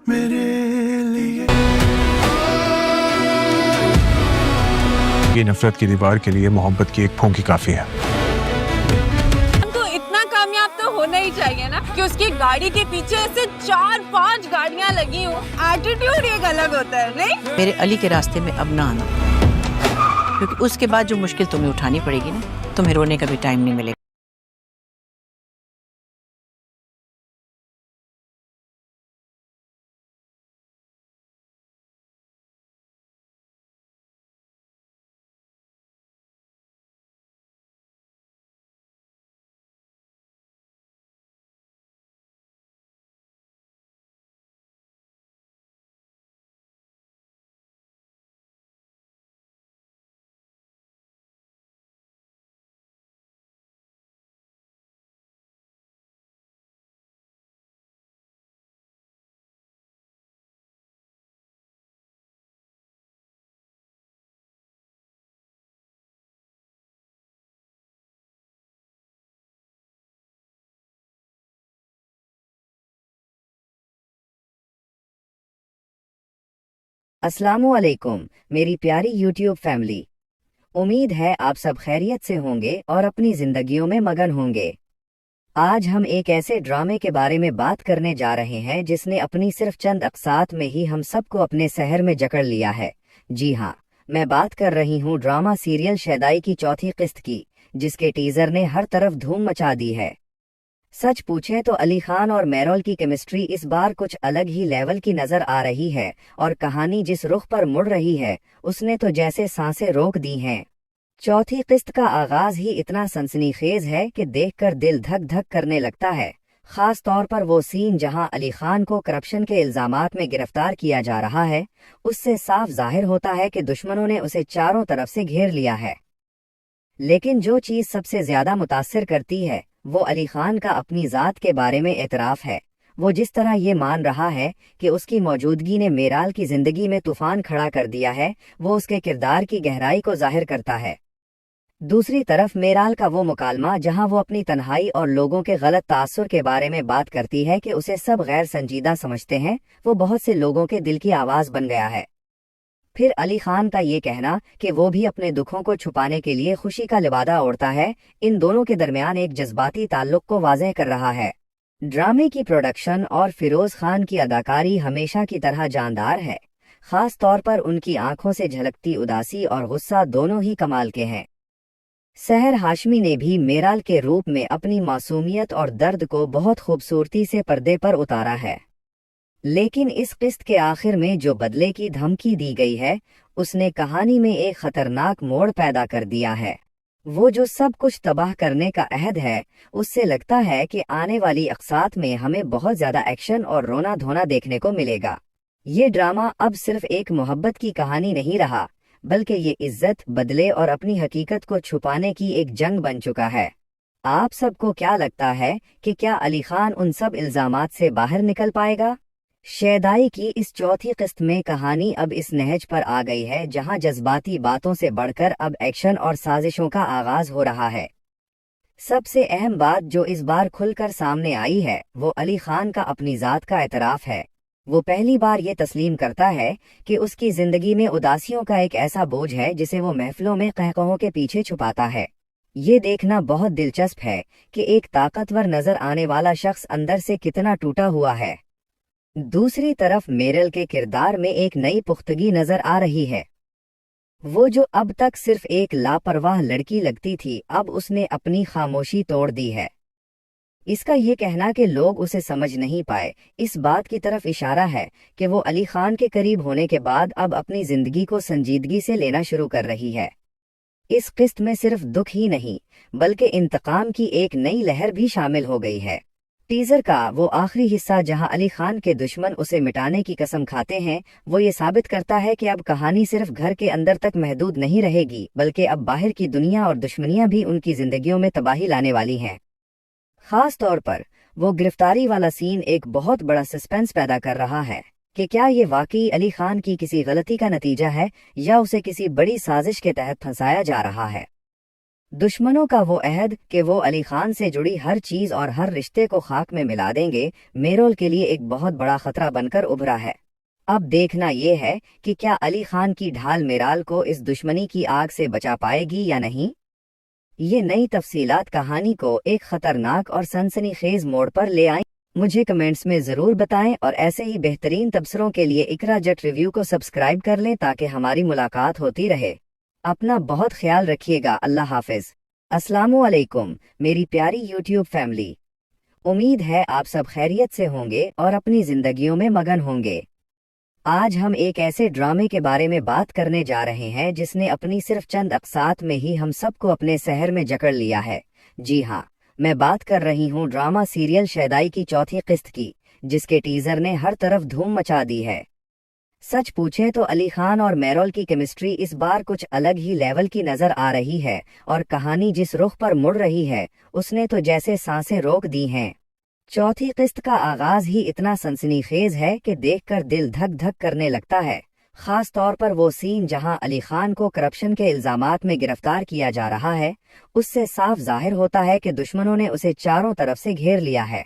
मेरे लिए। ये नफरत की दीवार के लिए मोहब्बत की एक फूंकी काफी है। तो इतना कामयाब तो होना ही चाहिए ना कि उसकी गाड़ी के पीछे ऐसे 4-5 गाड़ियां लगी हो। एटीट्यूड एक अलग होता है, नहीं? मेरे अली के रास्ते में अब ना आना, क्योंकि उसके बाद जो मुश्किल तुम्हें उठानी पड़ेगी ना, तुम्हें रोने का भी टाइम नहीं मिलेगा। अस्सलामुअलैकुम मेरी प्यारी यूट्यूब फैमिली। उम्मीद है आप सब खैरियत से होंगे और अपनी जिंदगियों में मगन होंगे। आज हम एक ऐसे ड्रामे के बारे में बात करने जा रहे हैं जिसने अपनी सिर्फ चंद अक़सात में ही हम सबको अपने सहर में जकड़ लिया है। जी हाँ, मैं बात कर रही हूँ ड्रामा सीरियल शैदाई की चौथी किस्त की, जिसके टीजर ने हर तरफ धूम मचा दी है। सच पूछें तो अली खान और मेरोल की केमिस्ट्री इस बार कुछ अलग ही लेवल की नजर आ रही है और कहानी जिस रुख पर मुड़ रही है उसने तो जैसे सांसें रोक दी हैं। चौथी किस्त का आगाज ही इतना सनसनीखेज है कि देखकर दिल धक धक करने लगता है। खास तौर पर वो सीन जहां अली खान को करप्शन के इल्जामात में गिरफ्तार किया जा रहा है, उससे साफ जाहिर होता है कि दुश्मनों ने उसे चारों तरफ से घेर लिया है। लेकिन जो चीज सबसे ज्यादा मुतासिर करती है वो अली खान का अपनी ज़ात के बारे में एतराफ़ है। वो जिस तरह ये मान रहा है कि उसकी मौजूदगी ने मेराल की ज़िंदगी में तूफ़ान खड़ा कर दिया है, वो उसके किरदार की गहराई को ज़ाहिर करता है। दूसरी तरफ मेराल का वो मुकालमा जहां वो अपनी तन्हाई और लोगों के गलत तासुर के बारे में बात करती है कि उसे सब गैर संजीदा समझते हैं, वो बहुत से लोगों के दिल की आवाज़ बन गया है। फिर अली खान का ये कहना कि वो भी अपने दुखों को छुपाने के लिए खुशी का लिबादा ओढ़ता है, इन दोनों के दरमियान एक जज्बाती ताल्लुक को वाज़ेह कर रहा है। ड्रामे की प्रोडक्शन और फिरोज खान की अदाकारी हमेशा की तरह जानदार है। खास तौर पर उनकी आंखों से झलकती उदासी और गुस्सा दोनों ही कमाल के हैं। सहर हाशमी ने भी मेराल के रूप में अपनी मासूमियत और दर्द को बहुत खूबसूरती से पर्दे पर उतारा है। लेकिन इस किस्त के आखिर में जो बदले की धमकी दी गई है, उसने कहानी में एक खतरनाक मोड़ पैदा कर दिया है। वो जो सब कुछ तबाह करने का अहद है, उससे लगता है कि आने वाली अक़सात में हमें बहुत ज्यादा एक्शन और रोना धोना देखने को मिलेगा। ये ड्रामा अब सिर्फ एक मोहब्बत की कहानी नहीं रहा, बल्कि ये इज्जत, बदले और अपनी हकीकत को छुपाने की एक जंग बन चुका है। आप सबको क्या लगता है कि क्या अली खान उन सब इल्जामात से बाहर निकल पाएगा? शैदाई की इस चौथी किस्त में कहानी अब इस नहज पर आ गई है जहां जज्बाती बातों से बढ़कर अब एक्शन और साजिशों का आगाज हो रहा है। सबसे अहम बात जो इस बार खुलकर सामने आई है वो अली खान का अपनी ज़ात का एतराफ़ है। वो पहली बार ये तस्लीम करता है कि उसकी ज़िंदगी में उदासियों का एक ऐसा बोझ है जिसे वो महफिलों में कहकहों के पीछे छुपाता है। ये देखना बहुत दिलचस्प है कि एक ताकतवर नजर आने वाला शख्स अंदर से कितना टूटा हुआ है। दूसरी तरफ मेरल के किरदार में एक नई पुख्तगी नजर आ रही है। वो जो अब तक सिर्फ एक लापरवाह लड़की लगती थी, अब उसने अपनी खामोशी तोड़ दी है। इसका ये कहना कि लोग उसे समझ नहीं पाए, इस बात की तरफ इशारा है कि वो अली खान के करीब होने के बाद अब अपनी जिंदगी को संजीदगी से लेना शुरू कर रही है। इस किस्त में सिर्फ दुख ही नहीं, बल्कि इंतकाम की एक नई लहर भी शामिल हो गई है। टीजर का वो आखिरी हिस्सा जहां अली खान के दुश्मन उसे मिटाने की कसम खाते हैं, वो ये साबित करता है कि अब कहानी सिर्फ घर के अंदर तक महदूद नहीं रहेगी, बल्कि अब बाहर की दुनिया और दुश्मनियां भी उनकी जिंदगियों में तबाही लाने वाली हैं। खास तौर पर वो गिरफ्तारी वाला सीन एक बहुत बड़ा सस्पेंस पैदा कर रहा है कि क्या ये वाकई अली खान की किसी गलती का नतीजा है या उसे किसी बड़ी साजिश के तहत फंसाया जा रहा है। दुश्मनों का वो अहद कि वो अली खान से जुड़ी हर चीज और हर रिश्ते को खाक में मिला देंगे, मेरोल के लिए एक बहुत बड़ा खतरा बनकर उभरा है। अब देखना ये है कि क्या अली खान की ढाल मेराल को इस दुश्मनी की आग से बचा पाएगी या नहीं। ये नई तफसीलात कहानी को एक खतरनाक और सनसनीखेज मोड़ पर ले आई। मुझे कमेंट्स में ज़रूर बताएं और ऐसे ही बेहतरीन तबसरों के लिए इकरा जट रिव्यू को सब्सक्राइब कर लें ताकि हमारी मुलाकात होती रहे। अपना बहुत ख्याल रखिएगा। अल्लाह हाफिज। अस्सलामु अलैकुम मेरी प्यारी यूट्यूब फैमिली। उम्मीद है आप सब खैरियत से होंगे और अपनी ज़िंदगियों में मगन होंगे। आज हम एक ऐसे ड्रामे के बारे में बात करने जा रहे हैं जिसने अपनी सिर्फ चंद अक़सात में ही हम सबको अपने सहर में जकड़ लिया है। जी हाँ, मैं बात कर रही हूँ ड्रामा सीरियल शहदाई की चौथी किस्त की, जिसके टीजर ने हर तरफ धूम मचा दी है। सच पूछे तो अली खान और मेरोल की केमिस्ट्री इस बार कुछ अलग ही लेवल की नजर आ रही है और कहानी जिस रुख पर मुड़ रही है उसने तो जैसे सांसें रोक दी हैं। चौथी किस्त का आगाज ही इतना सनसनीखेज है कि देखकर दिल धक धक करने लगता है। खास तौर पर वो सीन जहां अली खान को करप्शन के इल्जामात में गिरफ्तार किया जा रहा है, उससे साफ जाहिर होता है कि दुश्मनों ने उसे चारों तरफ से घेर लिया है।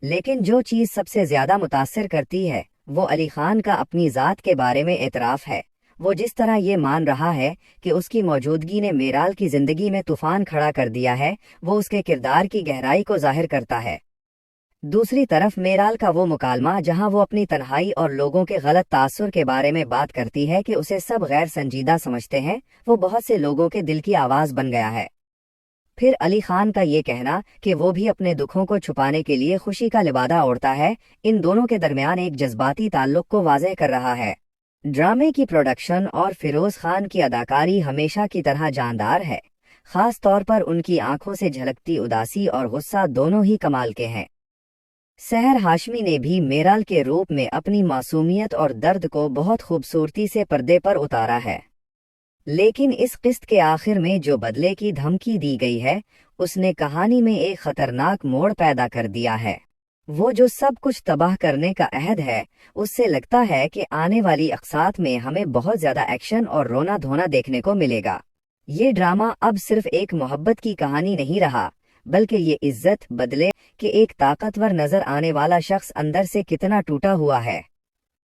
लेकिन जो चीज सबसे ज्यादा मुतासिर करती है वो अली खान का अपनी ज़ात के बारे में एतराफ़ है। वो जिस तरह ये मान रहा है कि उसकी मौजूदगी ने मेराल की जिंदगी में तूफान खड़ा कर दिया है, वो उसके किरदार की गहराई को जाहिर करता है। दूसरी तरफ मेराल का वो मुकालमा जहां वो अपनी तन्हाई और लोगों के गलत तासुर के बारे में बात करती है कि उसे सब गैर संजीदा समझते हैं, वो बहुत से लोगों के दिल की आवाज़ बन गया है। फिर अली खान का ये कहना कि वो भी अपने दुखों को छुपाने के लिए खुशी का लिबादा ओढ़ता है, इन दोनों के दरमियान एक जज्बाती ताल्लुक को वाज़ेह कर रहा है। ड्रामे की प्रोडक्शन और फिरोज खान की अदाकारी हमेशा की तरह जानदार है। खास तौर पर उनकी आंखों से झलकती उदासी और गुस्सा दोनों ही कमाल के हैं। सहर हाशमी ने भी मेराल के रूप में अपनी मासूमियत और दर्द को बहुत खूबसूरती से पर्दे पर उतारा है। लेकिन इस किस्त के आखिर में जो बदले की धमकी दी गई है उसने कहानी में एक खतरनाक मोड़ पैदा कर दिया है। वो जो सब कुछ तबाह करने का अहद है, उससे लगता है कि आने वाली अक़सात में हमें बहुत ज्यादा एक्शन और रोना धोना देखने को मिलेगा। ये ड्रामा अब सिर्फ एक मोहब्बत की कहानी नहीं रहा, बल्कि ये इज्जत बदले कि एक ताकतवर नजर आने वाला शख्स अंदर से कितना टूटा हुआ है।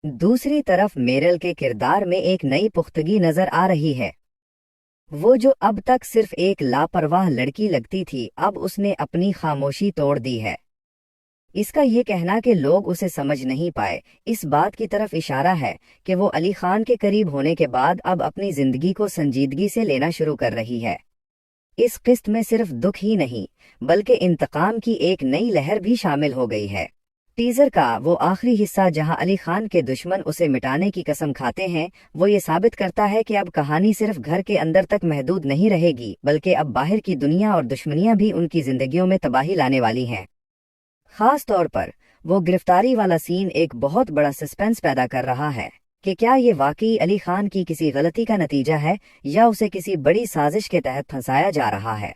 दूसरी तरफ मेरल के किरदार में एक नई पुख्तगी नजर आ रही है। वो जो अब तक सिर्फ एक लापरवाह लड़की लगती थी, अब उसने अपनी खामोशी तोड़ दी है। इसका ये कहना कि लोग उसे समझ नहीं पाए, इस बात की तरफ इशारा है कि वो अली खान के करीब होने के बाद अब अपनी जिंदगी को संजीदगी से लेना शुरू कर रही है। इस किस्त में सिर्फ दुख ही नहीं बल्कि इंतकाम की एक नई लहर भी शामिल हो गई है। टीजर का वो आखिरी हिस्सा जहां अली खान के दुश्मन उसे मिटाने की कसम खाते हैं, वो ये साबित करता है कि अब कहानी सिर्फ घर के अंदर तक महदूद नहीं रहेगी, बल्कि अब बाहर की दुनिया और दुश्मनियां भी उनकी जिंदगियों में तबाही लाने वाली हैं। खास तौर पर वो गिरफ्तारी वाला सीन एक बहुत बड़ा सस्पेंस पैदा कर रहा है कि क्या ये वाकई अली खान की किसी गलती का नतीजा है या उसे किसी बड़ी साजिश के तहत फंसाया जा रहा है।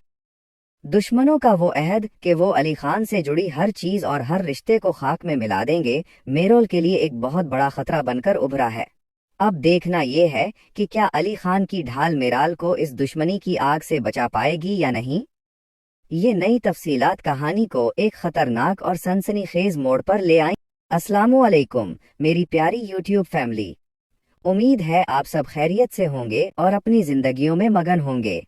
दुश्मनों का वो अहद कि वो अली खान से जुड़ी हर चीज और हर रिश्ते को खाक में मिला देंगे, मेरोल के लिए एक बहुत बड़ा खतरा बनकर उभरा है। अब देखना ये है कि क्या अली खान की ढाल मेराल को इस दुश्मनी की आग से बचा पाएगी या नहीं। ये नई तफसीलात कहानी को एक खतरनाक और सनसनीखेज मोड़ पर ले आई। अस्सलामु अलैकुम मेरी प्यारी यूट्यूब फैमिली। उम्मीद है आप सब खैरियत से होंगे और अपनी जिंदगियों में मगन होंगे।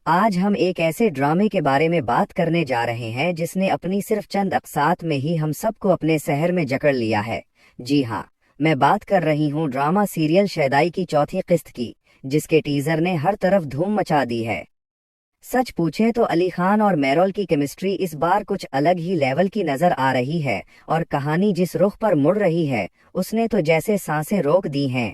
आज हम एक ऐसे ड्रामे के बारे में बात करने जा रहे हैं जिसने अपनी सिर्फ चंद अक़सात में ही हम सबको अपने सहर में जकड़ लिया है। जी हाँ, मैं बात कर रही हूँ ड्रामा सीरियल शहदाई की चौथी किस्त की, जिसके टीजर ने हर तरफ धूम मचा दी है। सच पूछे तो अली खान और मेरोल की केमिस्ट्री इस बार कुछ अलग ही लेवल की नजर आ रही है और कहानी जिस रुख पर मुड़ रही है उसने तो जैसे सांसें रोक दी हैं।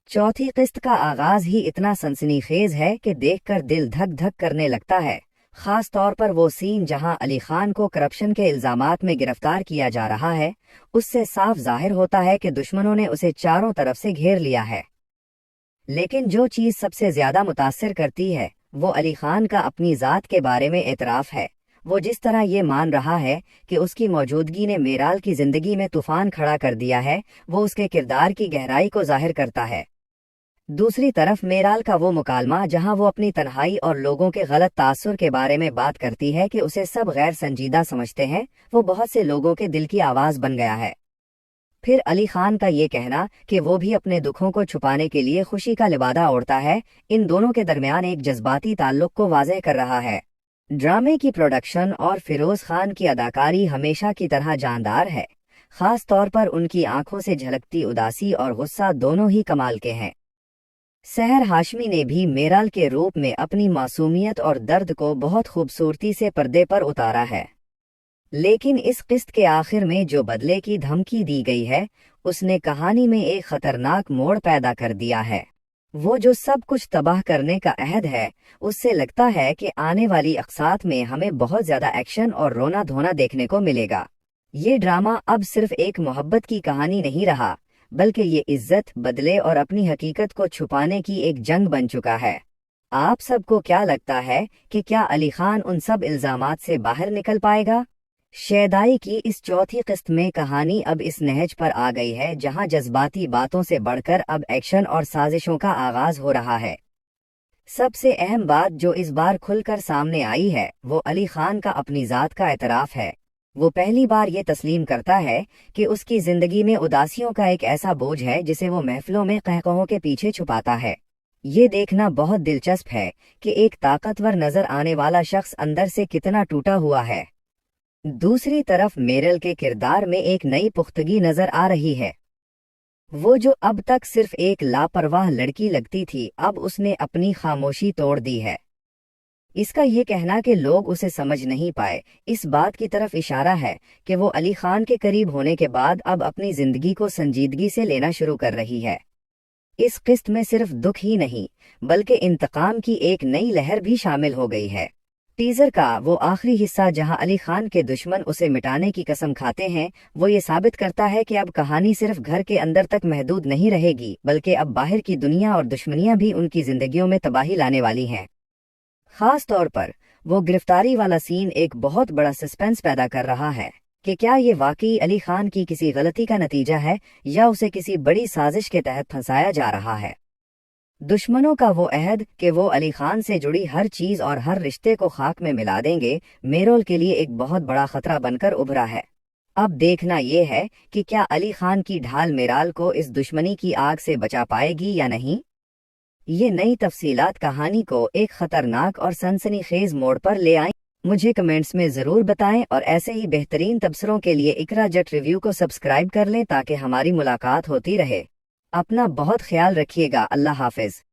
चौथी किस्त का आगाज ही इतना सनसनीखेज है कि देखकर दिल धक धक करने लगता है। खास तौर पर वो सीन जहां अली खान को करप्शन के इल्जामात में गिरफ्तार किया जा रहा है, उससे साफ जाहिर होता है कि दुश्मनों ने उसे चारों तरफ से घेर लिया है। लेकिन जो चीज सबसे ज्यादा मुतासिर करती है वो अली खान का अपनी ज़ात के बारे में एतराफ़ है। वो जिस तरह ये मान रहा है कि उसकी मौजूदगी ने मेराल की जिंदगी में तूफान खड़ा कर दिया है, वो उसके किरदार की गहराई को जाहिर करता है। दूसरी तरफ मेराल का वो मुकालमा जहां वो अपनी तन्हाई और लोगों के गलत तासुर के बारे में बात करती है कि उसे सब गैर संजीदा समझते हैं, वो बहुत से लोगों के दिल की आवाज़ बन गया है। फिर अली खान का ये कहना कि वो भी अपने दुखों को छुपाने के लिए खुशी का लिबादा ओढ़ता है, इन दोनों के दरमियान एक जज्बाती ताल्लुक को वाज़ेह कर रहा है। ड्रामे की प्रोडक्शन और फिरोज खान की अदाकारी हमेशा की तरह जानदार है, खास तौर पर उनकी आंखों से झलकती उदासी और गुस्सा दोनों ही कमाल के हैं। सहर हाशमी ने भी मेराल के रूप में अपनी मासूमियत और दर्द को बहुत खूबसूरती से पर्दे पर उतारा है, लेकिन इस किस्त के आखिर में जो बदले की धमकी दी गई है, उसने कहानी में एक खतरनाक मोड़ पैदा कर दिया है। वो जो सब कुछ तबाह करने का अहद है, उससे लगता है कि आने वाली अक़सात में हमें बहुत ज्यादा एक्शन और रोना धोना देखने को मिलेगा। ये ड्रामा अब सिर्फ एक मोहब्बत की कहानी नहीं रहा, बल्कि ये इज्जत, बदले और अपनी हकीकत को छुपाने की एक जंग बन चुका है। आप सबको क्या लगता है कि क्या अली खान उन सब इल्जामात से बाहर निकल पाएगा? शैदाई की इस चौथी किस्त में कहानी अब इस नहज पर आ गई है जहां जज्बाती बातों से बढ़कर अब एक्शन और साजिशों का आगाज हो रहा है। सबसे अहम बात जो इस बार खुलकर सामने आई है, वो अली खान का अपनी ज़ात का एतराफ़ है। वो पहली बार ये तस्लीम करता है कि उसकी ज़िंदगी में उदासियों का एक ऐसा बोझ है जिसे वो महफिलों में कहकहों के पीछे छुपाता है। ये देखना बहुत दिलचस्प है कि एक ताकतवर नज़र आने वाला शख्स अंदर से कितना टूटा हुआ है। दूसरी तरफ मेरल के किरदार में एक नई पुख्तगी नजर आ रही है। वो जो अब तक सिर्फ एक लापरवाह लड़की लगती थी, अब उसने अपनी खामोशी तोड़ दी है। इसका ये कहना कि लोग उसे समझ नहीं पाए, इस बात की तरफ इशारा है कि वो अली खान के करीब होने के बाद अब अपनी जिंदगी को संजीदगी से लेना शुरू कर रही है। इस किस्त में सिर्फ दुख ही नहीं, बल्कि इंतकाम की एक नई लहर भी शामिल हो गई है। टीजर का वो आखिरी हिस्सा जहां अली खान के दुश्मन उसे मिटाने की कसम खाते हैं, वो ये साबित करता है कि अब कहानी सिर्फ घर के अंदर तक महदूद नहीं रहेगी, बल्कि अब बाहर की दुनिया और दुश्मनियां भी उनकी जिंदगियों में तबाही लाने वाली हैं। खास तौर पर वो गिरफ्तारी वाला सीन एक बहुत बड़ा सस्पेंस पैदा कर रहा है कि क्या ये वाकई अली खान की किसी गलती का नतीजा है या उसे किसी बड़ी साजिश के तहत फंसाया जा रहा है। दुश्मनों का वो अहद कि वो अली खान से जुड़ी हर चीज और हर रिश्ते को खाक में मिला देंगे, मेरोल के लिए एक बहुत बड़ा खतरा बनकर उभरा है। अब देखना ये है कि क्या अली खान की ढाल मेराल को इस दुश्मनी की आग से बचा पाएगी या नहीं। ये नई तफसीलात कहानी को एक खतरनाक और सनसनीखेज मोड़ पर ले आई। मुझे कमेंट्स में ज़रूर बताएं और ऐसे ही बेहतरीन तबसरों के लिए इकरा जट रिव्यू को सब्सक्राइब कर लें ताकि हमारी मुलाकात होती रहे। अपना बहुत ख्याल रखिएगा। अल्लाह हाफिज।